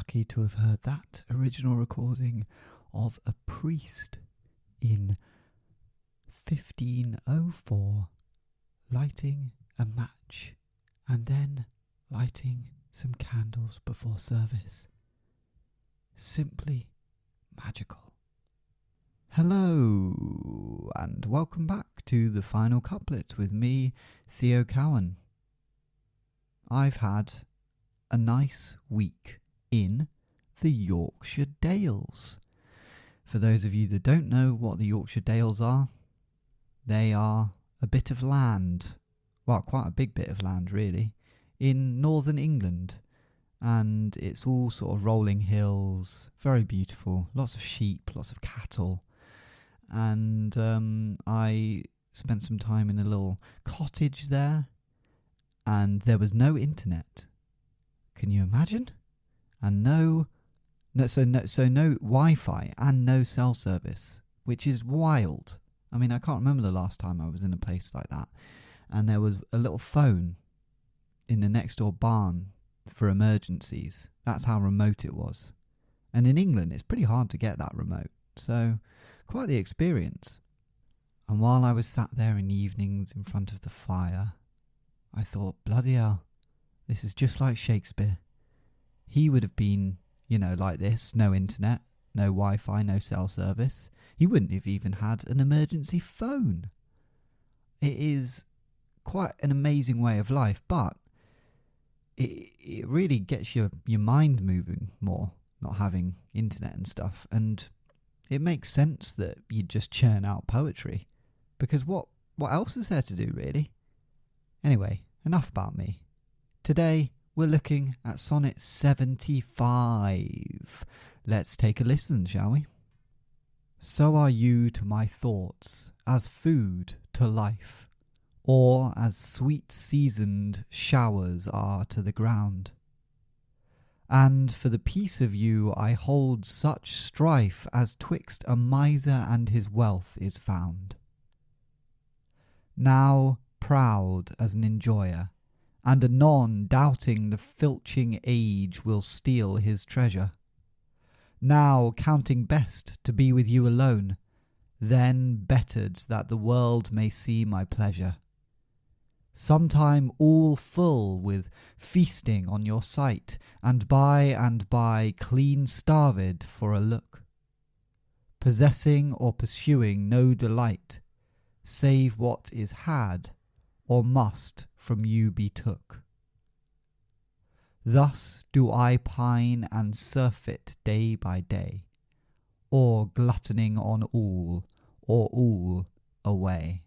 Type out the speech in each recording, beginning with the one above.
lucky to have heard that original recording of a priest in 1504 lighting a match and then lighting some candles before service. Simply magical. Hello and welcome back to the final couplet with me, Theo Cowan. I've had a nice week in the Yorkshire Dales. For those of you that don't know what the Yorkshire Dales are, they are a bit of land, well, quite a big bit of land really, in northern England. And it's all sort of rolling hills, very beautiful, lots of sheep, lots of cattle. And I spent some time in a little cottage there, and there was no internet. Can you imagine? And no Wi-Fi and no cell service, which is wild. I mean, I can't remember the last time I was in a place like that. And there was a little phone in the next door barn for emergencies. That's how remote it was. And in England, it's pretty hard to get that remote. So, quite the experience. And while I was sat there in the evenings in front of the fire, I thought, bloody hell, this is just like Shakespeare. He would have been, like this, no internet, no Wi-Fi, no cell service. He wouldn't have even had an emergency phone. It is quite an amazing way of life, but it really gets your mind moving more, not having internet and stuff. And it makes sense that you'd just churn out poetry, because what else is there to do, really? Anyway, enough about me. Today, we're looking at Sonnet 75. Let's take a listen, shall we? So are you to my thoughts as food to life, or as sweet seasoned showers are to the ground. And for the peace of you I hold such strife as twixt a miser and his wealth is found. Now proud as an enjoyer, and anon doubting the filching age will steal his treasure. Now counting best to be with you alone, then bettered that the world may see my pleasure. Sometime all full with feasting on your sight, and by clean starved for a look, possessing or pursuing no delight, save what is had or must from you be took. Thus do I pine and surfeit day by day, or gluttoning on all, or all away.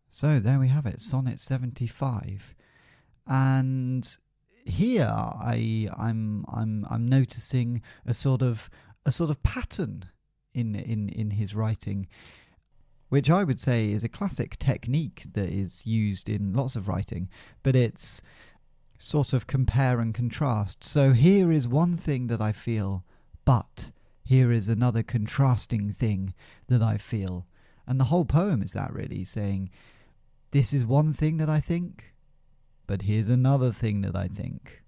So there we have it, Sonnet 75. And here I'm noticing a sort of pattern in his writing, which I would say is a classic technique that is used in lots of writing, but it's sort of compare and contrast. So here is one thing that I feel, but here is another contrasting thing that I feel. And the whole poem is that, really, saying, this is one thing that I think, but here's another thing that I think.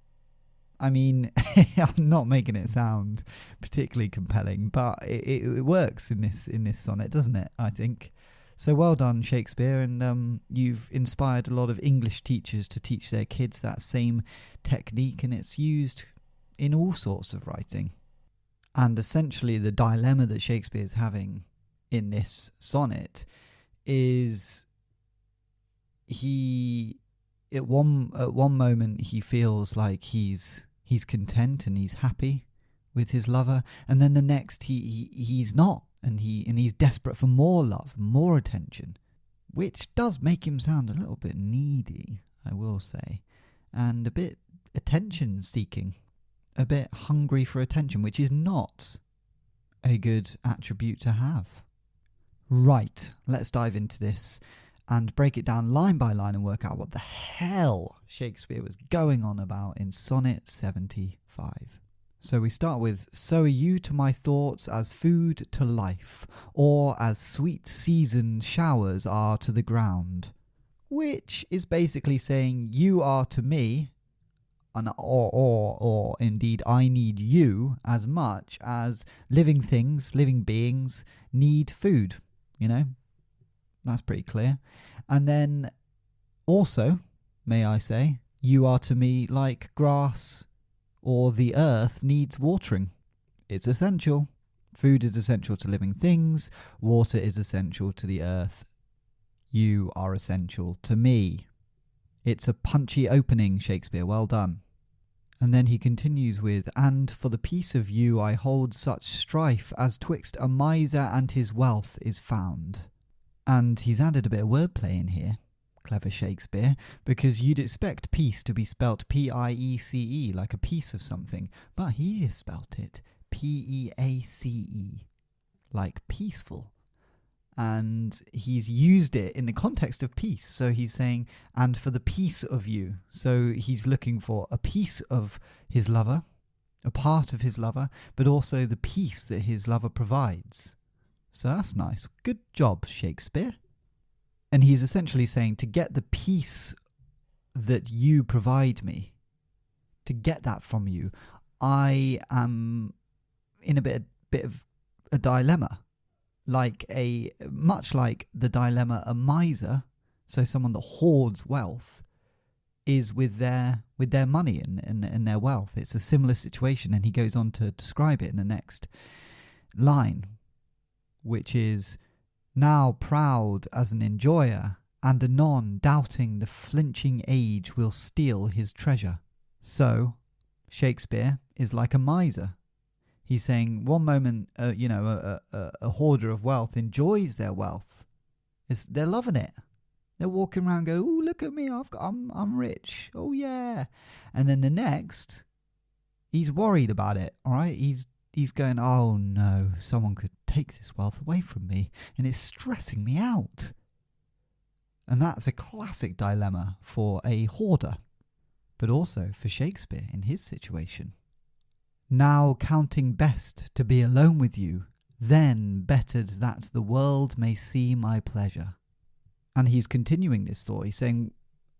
I mean, I'm not making it sound particularly compelling, but it works in this sonnet, doesn't it, I think? So well done, Shakespeare, and you've inspired a lot of English teachers to teach their kids that same technique, and it's used in all sorts of writing. And essentially the dilemma that Shakespeare is having in this sonnet is at one moment he feels like he's content and he's happy with his lover, and then the next he's not, and he's desperate for more love, more attention, which does make him sound a little bit needy, I will say, and a bit attention seeking, a bit hungry for attention, which is not a good attribute to have. Right, let's dive into this and break it down line by line and work out what the hell Shakespeare was going on about in Sonnet 75. So we start with, so are you to my thoughts as food to life, or as sweet seasoned showers are to the ground, which is basically saying you are to me or indeed I need you as much as living things, living beings need food, you know? That's pretty clear. And then also, may I say, you are to me like grass or the earth needs watering. It's essential. Food is essential to living things. Water is essential to the earth. You are essential to me. It's a punchy opening, Shakespeare. Well done. And then he continues with, and for the peace of you I hold such strife as twixt a miser and his wealth is found. And he's added a bit of wordplay in here. Clever Shakespeare, because you'd expect peace to be spelt P-I-E-C-E, like a piece of something, but he has spelt it P-E-A-C-E, like peaceful. And he's used it in the context of peace. So he's saying, and for the peace of you. So he's looking for a piece of his lover, a part of his lover, but also the peace that his lover provides. So that's nice. Good job, Shakespeare. And he's essentially saying, to get the peace that you provide me, to get that from you, I am in a bit of a dilemma. Much like the dilemma a miser, so someone that hoards wealth, is with their money and their wealth. It's a similar situation, and he goes on to describe it in the next line, which is, now proud as an enjoyer, and anon doubting the flinching age will steal his treasure. So, Shakespeare is like a miser. He's saying one moment, a hoarder of wealth enjoys their wealth. They're loving it. They're walking around going, "Oh, look at me! I'm rich. Oh yeah!" And then the next, he's worried about it. All right, he's going, "Oh no, someone could take this wealth away from me, and it's stressing me out." And that's a classic dilemma for a hoarder, but also for Shakespeare in his situation. Now counting best to be alone with you, then bettered that the world may see my pleasure. And he's continuing this thought. He's saying,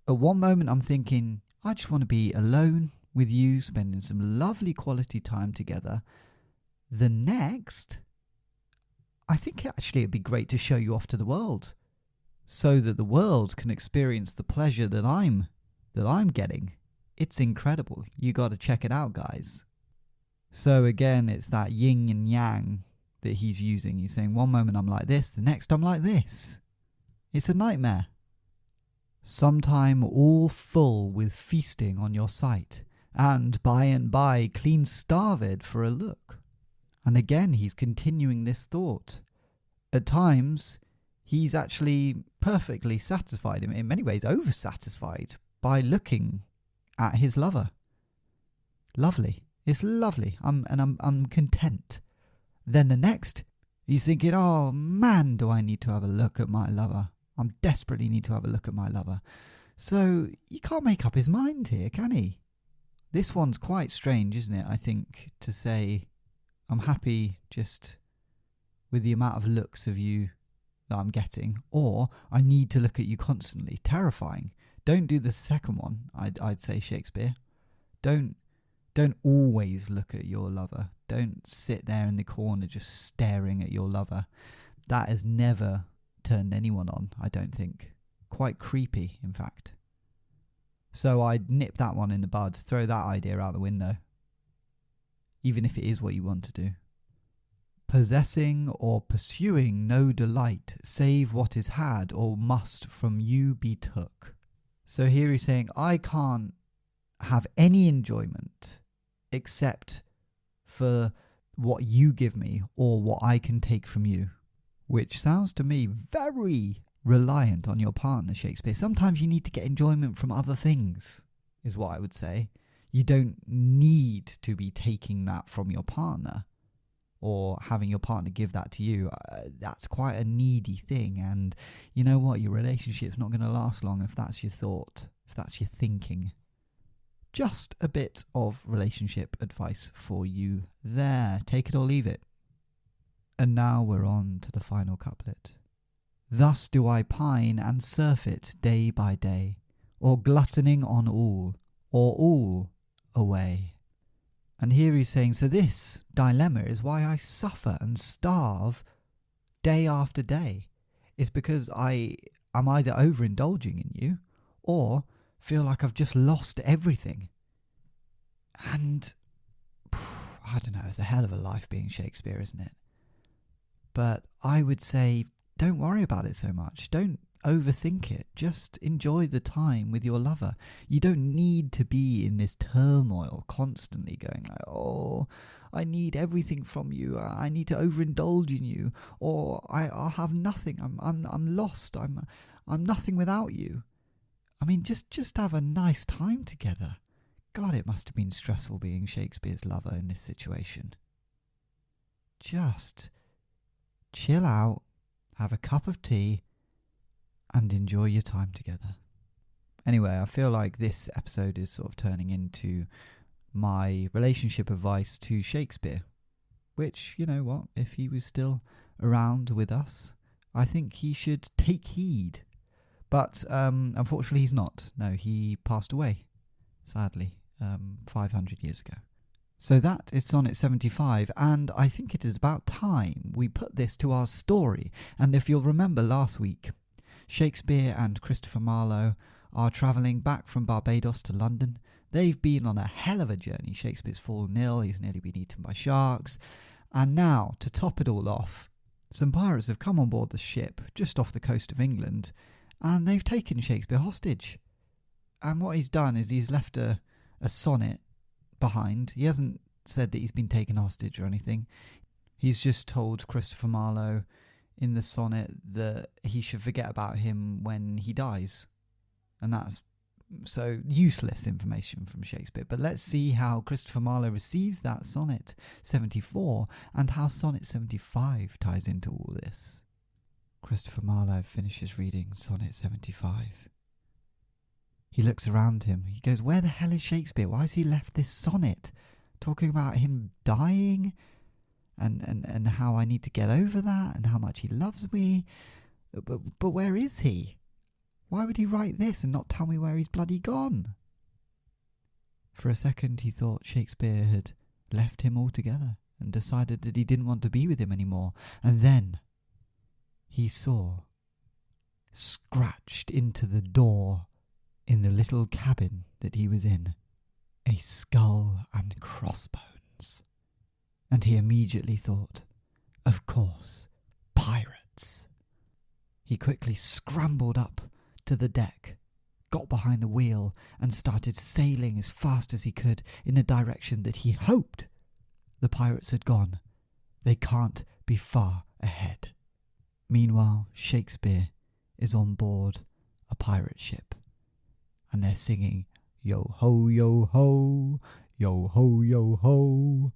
at one moment I'm thinking, I just want to be alone with you, spending some lovely quality time together. The next, I think actually it'd be great to show you off to the world, so that the world can experience the pleasure that I'm getting. It's incredible. You got to check it out, guys. So again, it's that yin and yang that he's using. He's saying, one moment I'm like this, the next I'm like this. It's a nightmare. Sometime all full with feasting on your sight, and by clean starved for a look. And again, he's continuing this thought. At times, he's actually perfectly satisfied, in many ways oversatisfied, by looking at his lover. Lovely. It's lovely. I'm content. Then the next, he's thinking, oh man, do I need to have a look at my lover. I desperately need to have a look at my lover. So you can't make up his mind here, can he? This one's quite strange, isn't it? I think, to say, I'm happy just with the amount of looks of you that I'm getting, or I need to look at you constantly. Terrifying. Don't do the second one, I'd say, Shakespeare. Don't always look at your lover. Don't sit there in the corner just staring at your lover. That has never turned anyone on, I don't think. Quite creepy, in fact. So I'd nip that one in the bud, throw that idea out the window, even if it is what you want to do. Possessing or pursuing no delight, save what is had or must from you be took. So here he's saying, I can't have any enjoyment except for what you give me or what I can take from you, which sounds to me very reliant on your partner, Shakespeare. Sometimes you need to get enjoyment from other things, is what I would say. You don't need to be taking that from your partner or having your partner give that to you. That's quite a needy thing, and you know what? Your relationship's not going to last long if that's your thought, if that's your thinking. Just a bit of relationship advice for you there. Take it or leave it. And now we're on to the final couplet. Thus do I pine and surfeit day by day, or gluttoning on all, or all away. And here he's saying, so this dilemma is why I suffer and starve day after day. It's because I'm either overindulging in you or feel like I've just lost everything. And I don't know, it's a hell of a life being Shakespeare, isn't it? But I would say, don't worry about it so much. Don't overthink it. Just enjoy the time with your lover. You don't need to be in this turmoil constantly going like, oh, I need everything from you. I need to overindulge in you, or I'll have nothing. I'm lost. I'm nothing without you. I mean, just have a nice time together. God, it must have been stressful being Shakespeare's lover in this situation. Just chill out, have a cup of tea, and enjoy your time together. Anyway, I feel like this episode is sort of turning into my relationship advice to Shakespeare, which, you know what, if he was still around with us, I think he should take heed. But unfortunately he's not. No, he passed away, sadly, 500 years ago. So that is Sonnet 75, and I think it is about time we put this to our story. And if you'll remember last week, Shakespeare and Christopher Marlowe are travelling back from Barbados to London. They've been on a hell of a journey. Shakespeare's fallen ill, he's nearly been eaten by sharks. And now, to top it all off, some pirates have come on board the ship just off the coast of England, and they've taken Shakespeare hostage. And what he's done is he's left a sonnet behind. He hasn't said that he's been taken hostage or anything. He's just told Christopher Marlowe in the sonnet that he should forget about him when he dies. And that's so useless information from Shakespeare. But let's see how Christopher Marlowe receives that Sonnet 74 and how Sonnet 75 ties into all this. Christopher Marlowe finishes reading Sonnet 75. He looks around him. He goes, where the hell is Shakespeare? Why has he left this sonnet? Talking about him dying and how I need to get over that and how much he loves me. But where is he? Why would he write this and not tell me where he's bloody gone? For a second he thought Shakespeare had left him altogether and decided that he didn't want to be with him anymore. And then he saw, scratched into the door in the little cabin that he was in, a skull and crossbones. And he immediately thought, of course, pirates. He quickly scrambled up to the deck, got behind the wheel, and started sailing as fast as he could in a direction that he hoped the pirates had gone. They can't be far ahead. Meanwhile, Shakespeare is on board a pirate ship, and they're singing, yo ho, yo ho, yo ho, yo ho.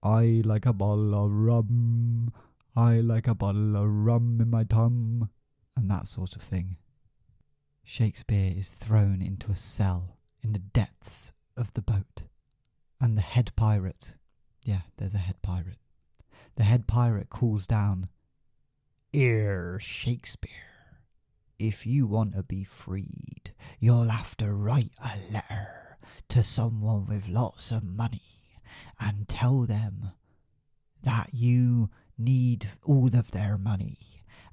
I like a bottle of rum, I like a bottle of rum in my tum, and that sort of thing. Shakespeare is thrown into a cell in the depths of the boat, and the head pirate, there's a head pirate, the head pirate calls down, "'Ere, Shakespeare, if you want to be freed, you'll have to write a letter to someone with lots of money and tell them that you need all of their money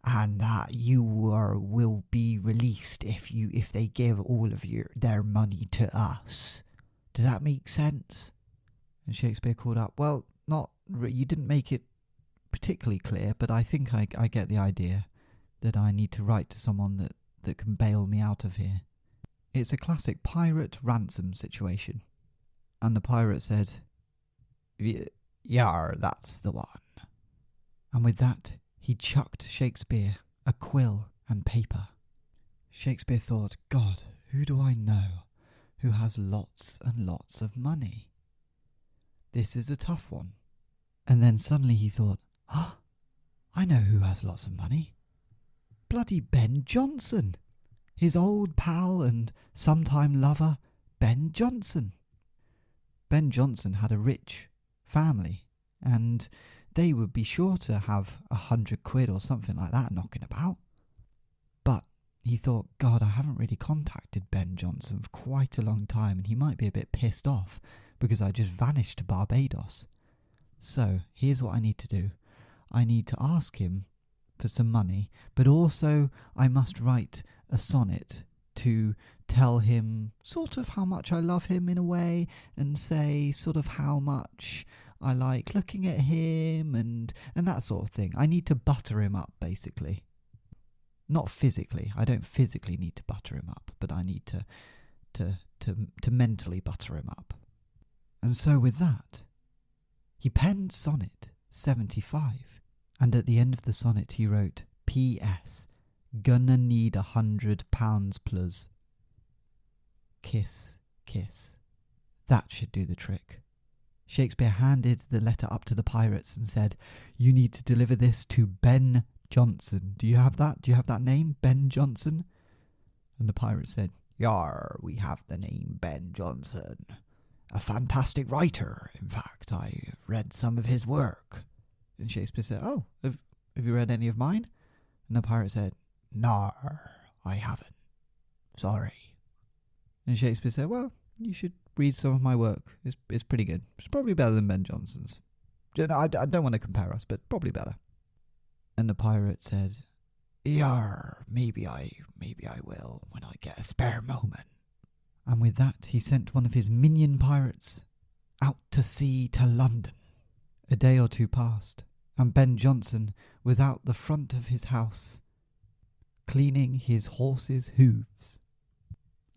and that you will be released if they give all of their money to us. Does that make sense?" And Shakespeare called up, "Well, you didn't make it particularly clear, but I think I get the idea that I need to write to someone that can bail me out of here." It's a classic pirate ransom situation. And the pirate said, "Yar, that's the one." And with that, he chucked Shakespeare a quill and paper. Shakespeare thought, God, who do I know who has lots and lots of money? This is a tough one. And then suddenly he thought, I know who has lots of money. Bloody Ben Jonson. His old pal and sometime lover, Ben Jonson. Ben Jonson had a rich family, and they would be sure to have £100 or something like that knocking about. But he thought, God, I haven't really contacted Ben Jonson for quite a long time, and he might be a bit pissed off because I just vanished to Barbados. So here's what I need to do. I need to ask him for some money, but also I must write a sonnet to tell him sort of how much I love him in a way, and say sort of how much I like looking at him and that sort of thing. I need to butter him up, basically. Not physically. I don't physically need to butter him up, but I need to mentally butter him up. And so with that, he penned Sonnet 75, and at the end of the sonnet he wrote, P.S. Gonna need £100 plus. Kiss, kiss. That should do the trick. Shakespeare handed the letter up to the pirates and said, you need to deliver this to Ben Jonson. Do you have that? Do you have that name, Ben Jonson? And the pirate said, Yar, we have the name Ben Jonson. A fantastic writer, in fact. I've read some of his work. And Shakespeare said, oh, have you read any of mine? And the pirate said, Nar, I haven't. Sorry. And Shakespeare said, well, you should read some of my work. It's pretty good. It's probably better than Ben Jonson's. I don't want to compare us, but probably better. And the pirate said, Yar, maybe I will when I get a spare moment. And with that he sent one of his minion pirates out to sea to London. A day or two passed, and Ben Jonson was out the front of his house, cleaning his horse's hooves.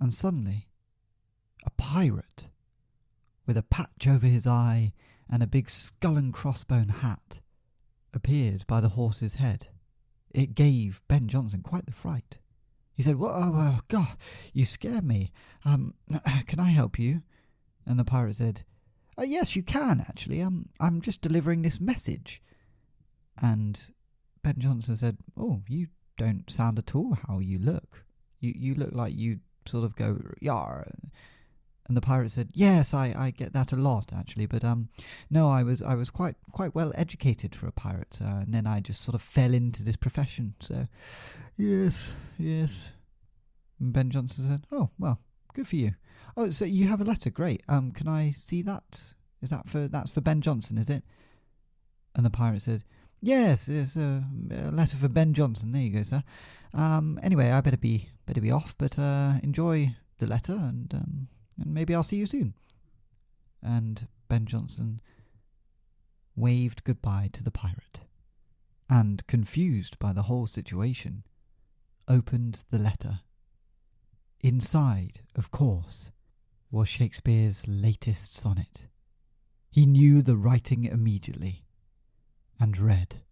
And suddenly, a pirate, with a patch over his eye and a big skull and crossbone hat, appeared by the horse's head. It gave Ben Jonson quite the fright. He said, "Whoa, God, you scared me. Can I help you?" And the pirate said, "Yes, you can, actually. I'm just delivering this message." And Ben Jonson said, "Oh, you don't sound at all how you look. You look like you sort of go, yar." And the pirate said, "Yes, I get that a lot, actually, but no, I was quite well educated for a pirate, and then I just sort of fell into this profession, so yes. And Ben Jonson said, "Oh, well, good for you. Oh, so you have a letter, great. Can I see that? That's for Ben Jonson, is it?" And the pirate said, "Yes, it's a letter for Ben Jonson. There you go, sir. Anyway, I better be off, but enjoy the letter, and maybe I'll see you soon." And Ben Jonson waved goodbye to the pirate, and, confused by the whole situation, opened the letter. Inside, of course, was Shakespeare's latest sonnet. He knew the writing immediately, and read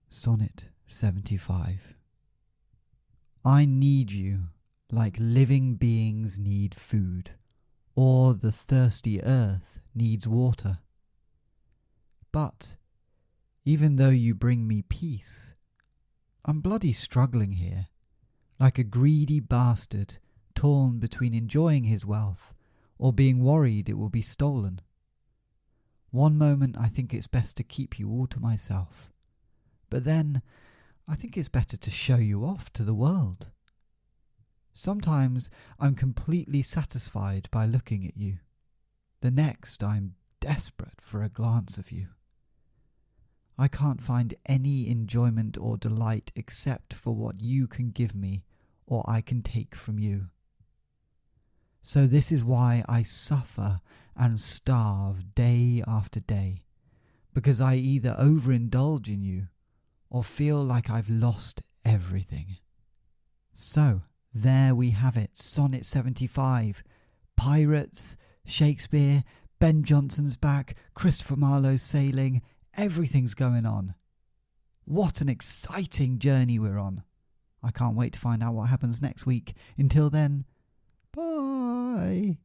Sonnet 75. I need you like living beings need food, or the thirsty earth needs water. But, even though you bring me peace, I'm bloody struggling here, like a greedy bastard torn between enjoying his wealth or being worried it will be stolen. One moment I think it's best to keep you all to myself, but then I think it's better to show you off to the world. Sometimes I'm completely satisfied by looking at you. The next I'm desperate for a glance of you. I can't find any enjoyment or delight except for what you can give me or I can take from you. So this is why I suffer and starve day after day, because I either overindulge in you or feel like I've lost everything. So, there we have it, Sonnet 75. Pirates, Shakespeare, Ben Jonson's back, Christopher Marlowe's sailing, everything's going on. What an exciting journey we're on. I can't wait to find out what happens next week. Until then, bye.